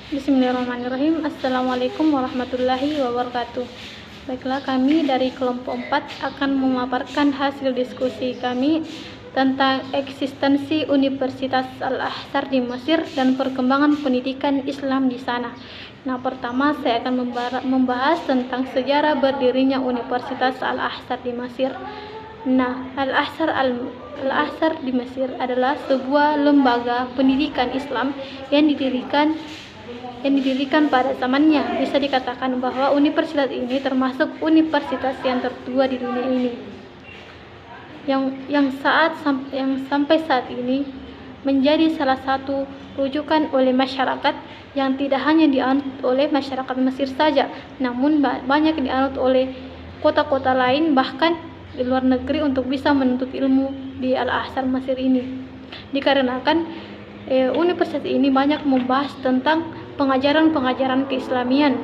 Bismillahirrahmanirrahim. Assalamualaikum warahmatullahi wabarakatuh. Baiklah, kami dari kelompok 4 akan memaparkan hasil diskusi kami tentang eksistensi Universitas Al-Azhar di Mesir dan perkembangan pendidikan Islam di sana. Nah, pertama saya akan membahas tentang sejarah berdirinya Universitas Al-Azhar di Mesir. Nah, Al-Azhar di Mesir adalah sebuah lembaga pendidikan Islam yang didirikan pada zamannya. Bisa dikatakan bahwa universitas ini termasuk universitas yang tertua di dunia ini, yang sampai saat ini menjadi salah satu rujukan oleh masyarakat, yang tidak hanya dianut oleh masyarakat Mesir saja, namun banyak dianut oleh kota-kota lain, bahkan di luar negeri, untuk bisa menuntut ilmu di Al-Azhar Mesir ini. Dikarenakan universitas ini banyak membahas tentang pengajaran keislamian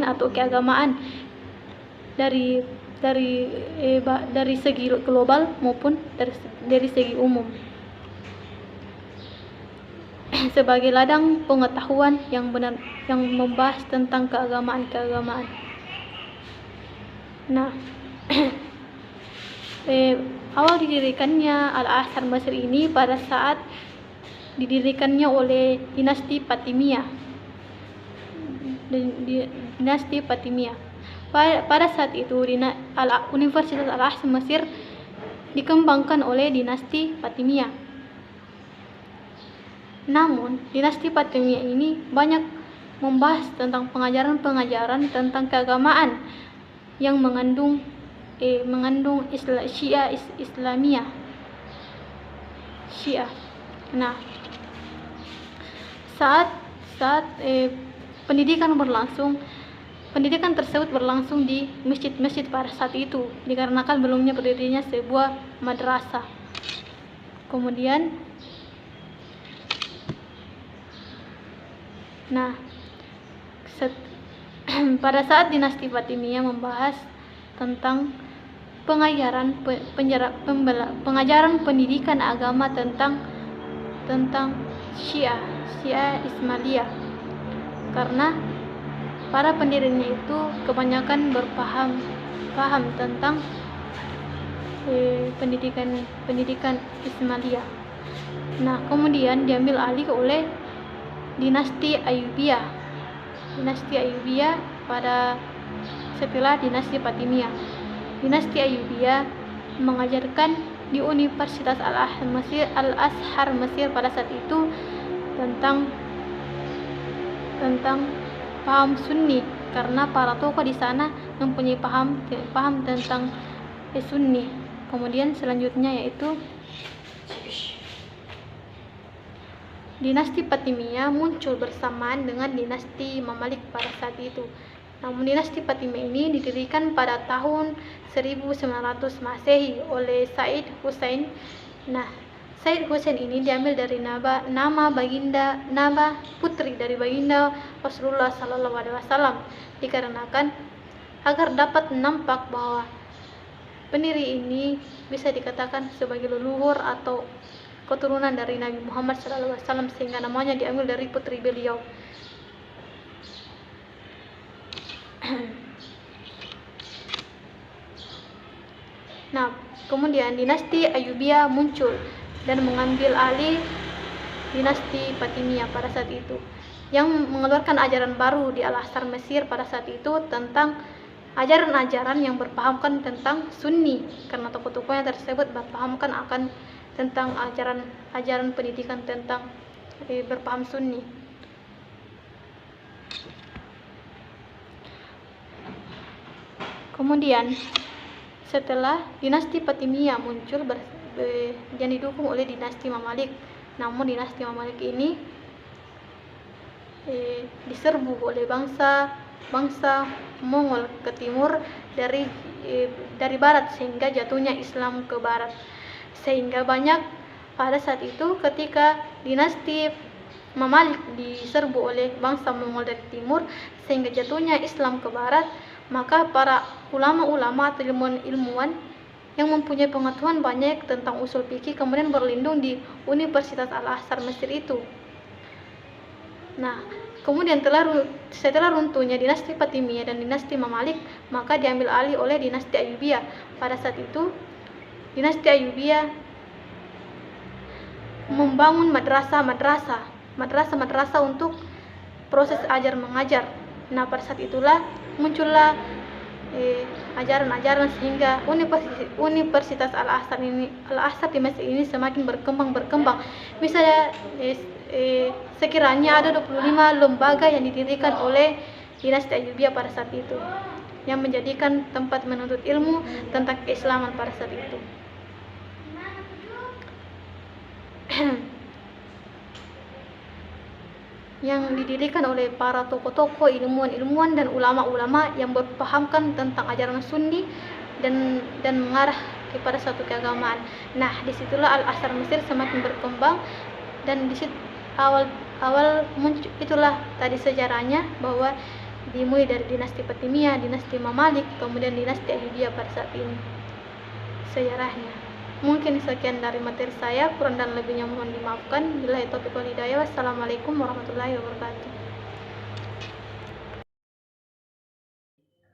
atau keagamaan dari segi global maupun dari segi umum, sebagai ladang pengetahuan yang benar, yang membahas tentang keagamaan. Nah, awal didirikannya Al-Azhar Mesir ini pada saat didirikannya oleh dinasti Fatimiyah. Pada saat itu Universitas Al-Azhar Mesir dikembangkan oleh dinasti Fatimiyah. Namun dinasti Fatimiyah ini banyak membahas tentang pengajaran tentang keagamaan yang mengandung Islamiyah. Nah, saat pendidikan tersebut berlangsung di masjid-masjid pada saat itu, dikarenakan belumnya berdirinya sebuah madrasah. Kemudian, pada saat dinasti Fatimiyah membahas tentang pengajaran pendidikan agama tentang Syiah Ismailiyah, karena para pendirinya itu kebanyakan berpaham tentang pendidikan Ismailiyah. Nah, kemudian diambil alih oleh dinasti Ayyubiyah setelah dinasti Fatimiyah. Dinasti Ayyubiyah mengajarkan di Universitas Al-Azhar Mesir pada saat itu tentang paham Sunni, karena para tokoh di sana mempunyai paham tentang Sunni. Kemudian selanjutnya yaitu dinasti Fatimiyah muncul bersamaan dengan dinasti Mamalik pada saat itu. Namun dinasti Fatimiyah ini didirikan pada tahun 1900 Masehi oleh Said Hussein. Nah, Said Hussein ini diambil dari nama putri dari baginda Rasulullah SAW, dikarenakan agar dapat nampak bahwa pendiri ini bisa dikatakan sebagai leluhur atau keturunan dari Nabi Muhammad SAW, sehingga namanya diambil dari putri beliau. Nah, kemudian dinasti Ayyubiyah muncul dan mengambil alih dinasti Fatimiyah pada saat itu, yang mengeluarkan ajaran baru di Al-Azhar Mesir pada saat itu tentang ajaran-ajaran yang berpahamkan tentang Sunni, karena tokoh-tokohnya tersebut berpahamkan akan tentang ajaran pendidikan tentang berpaham Sunni. Kemudian setelah dinasti Fatimiyah muncul yang didukung oleh dinasti Mamalik, namun dinasti Mamalik ini diserbu oleh bangsa Mongol ke timur dari barat, sehingga jatuhnya Islam ke barat. Sehingga banyak pada saat itu ketika dinasti Mamalik diserbu oleh bangsa Mongol dari timur sehingga jatuhnya Islam ke barat, maka para ulama-ulama atau ilmuwan yang mempunyai pengetahuan banyak tentang usul fikih kemudian berlindung di Universitas Al-Azhar Mesir itu. Nah, kemudian setelah runtuhnya dinasti Fatimiyah dan dinasti Mamalik, maka diambil alih oleh dinasti Ayyubiyah. Pada saat itu, dinasti Ayyubiyah membangun madrasah untuk proses ajar mengajar. Nah, pada saat itulah muncullah ajaran-ajaran sehingga Universitas Al-Azhar di Mesir ini semakin berkembang. Misalnya sekiranya ada 25 lembaga yang didirikan oleh dinasti Ayyubiyah pada saat itu, yang menjadikan tempat menuntut ilmu tentang keislaman pada saat itu. Yang didirikan oleh para tokoh-tokoh, ilmuwan dan ulama-ulama yang berpahamkan tentang ajaran Sunni dan mengarah kepada suatu keagamaan. Nah, disitulah Al-Azhar Mesir semakin berkembang, dan di situ awal muncul, itulah tadi sejarahnya bahwa dimulai dari dinasti Fatimiyah, dinasti Mamalik, kemudian dinasti Ayyubiyah pada saat ini sejarahnya. Mungkin sekian dari materi saya, kurang dan lebihnya mohon dimaafkan. Billahi taufiq wal hidayah. Wassalamualaikum warahmatullahi wabarakatuh.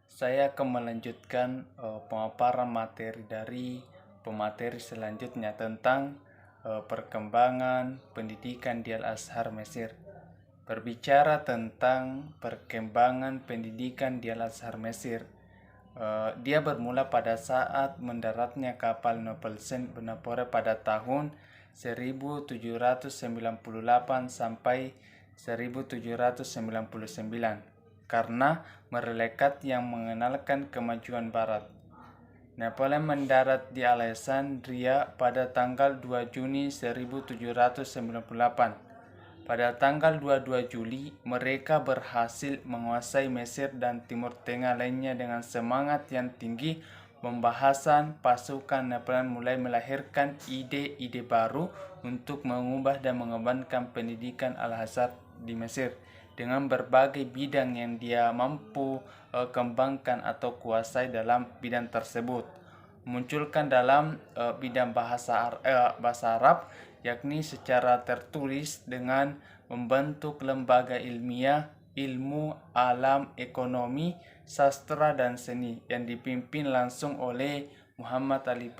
Saya akan melanjutkan pemaparan materi dari pemateri selanjutnya tentang perkembangan pendidikan di Al-Azhar Mesir. Berbicara tentang perkembangan pendidikan di Al-Azhar Mesir, dia bermula pada saat mendaratnya kapal Noble Saint Bonaventure pada tahun 1798 sampai 1799 karena merelekat yang mengenalkan kemajuan barat. Napoleon mendarat di Alexandria pada tanggal 2 Juni 1798. Pada tanggal 22 Juli, mereka berhasil menguasai Mesir dan Timur Tengah lainnya dengan semangat yang tinggi. Pembahasan pasukan Napoleon mulai melahirkan ide-ide baru untuk mengubah dan mengembangkan pendidikan Al-Azhar di Mesir dengan berbagai bidang yang dia mampu kembangkan atau kuasai dalam bidang tersebut. Munculkan dalam bidang bahasa Arab, yakni secara tertulis dengan membentuk lembaga ilmiah, ilmu, alam, ekonomi, sastra, dan seni yang dipimpin langsung oleh Muhammad Ali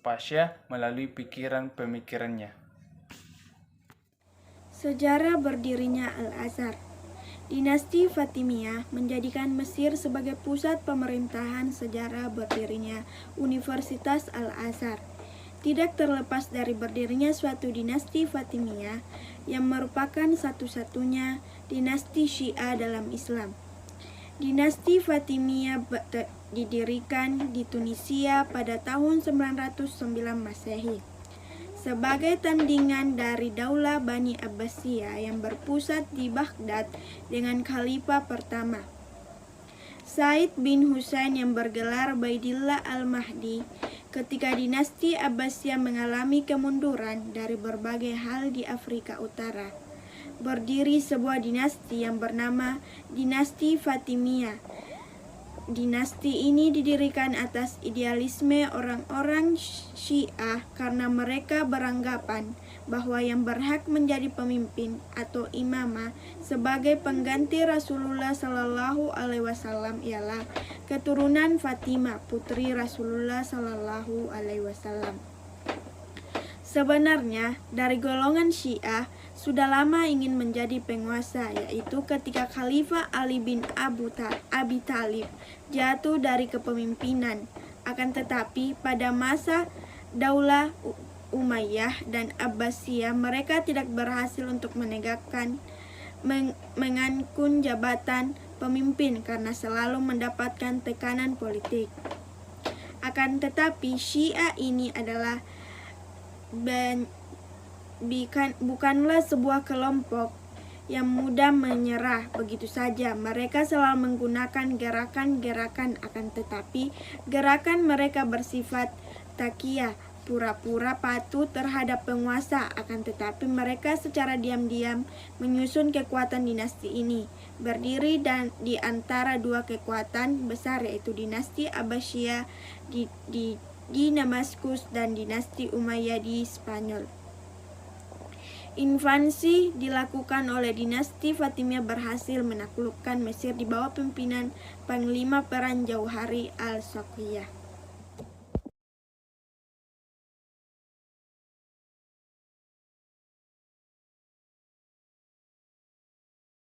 Pasha melalui pikiran-pemikirannya. Sejarah berdirinya Al-Azhar. Dinasti Fatimiyah menjadikan Mesir sebagai pusat pemerintahan. Sejarah berdirinya Universitas Al-Azhar tidak terlepas dari berdirinya suatu dinasti Fatimiyah yang merupakan satu-satunya dinasti Syiah dalam Islam. Dinasti Fatimiyah didirikan di Tunisia pada tahun 909 Masehi sebagai tandingan dari Daulah Bani Abbasiyah yang berpusat di Baghdad dengan Khalifah pertama Said bin Husain yang bergelar Baidillah al-Mahdi. Ketika dinasti Abbasiyah mengalami kemunduran dari berbagai hal di Afrika Utara, berdiri sebuah dinasti yang bernama Dinasti Fatimiyah. Dinasti ini didirikan atas idealisme orang-orang Syiah karena mereka beranggapan bahwa yang berhak menjadi pemimpin atau imamah sebagai pengganti Rasulullah Sallallahu Alaihi Wasallam ialah keturunan Fatimah, putri Rasulullah Sallallahu Alaihi Wasallam. Sebenarnya dari golongan Syiah sudah lama ingin menjadi penguasa, yaitu ketika Khalifah Ali bin Abi Thalib jatuh dari kepemimpinan. Akan tetapi pada masa Daulah Umayyah dan Abbasiyah mereka tidak berhasil untuk mengangkut jabatan pemimpin karena selalu mendapatkan tekanan politik. Akan tetapi Syiah ini adalah bukanlah sebuah kelompok yang mudah menyerah begitu saja. Mereka selalu menggunakan gerakan-gerakan, akan tetapi gerakan mereka bersifat takiyah, pura-pura patuh terhadap penguasa. Akan tetapi mereka secara diam-diam menyusun kekuatan dinasti ini, berdiri di antara dua kekuatan besar, yaitu dinasti Abbasiyah di Damaskus dan dinasti Umayyah di Spanyol. Invasi dilakukan oleh dinasti Fatimiyah berhasil menaklukkan Mesir di bawah pimpinan Panglima Perang Jauhari al-Shaqiyah.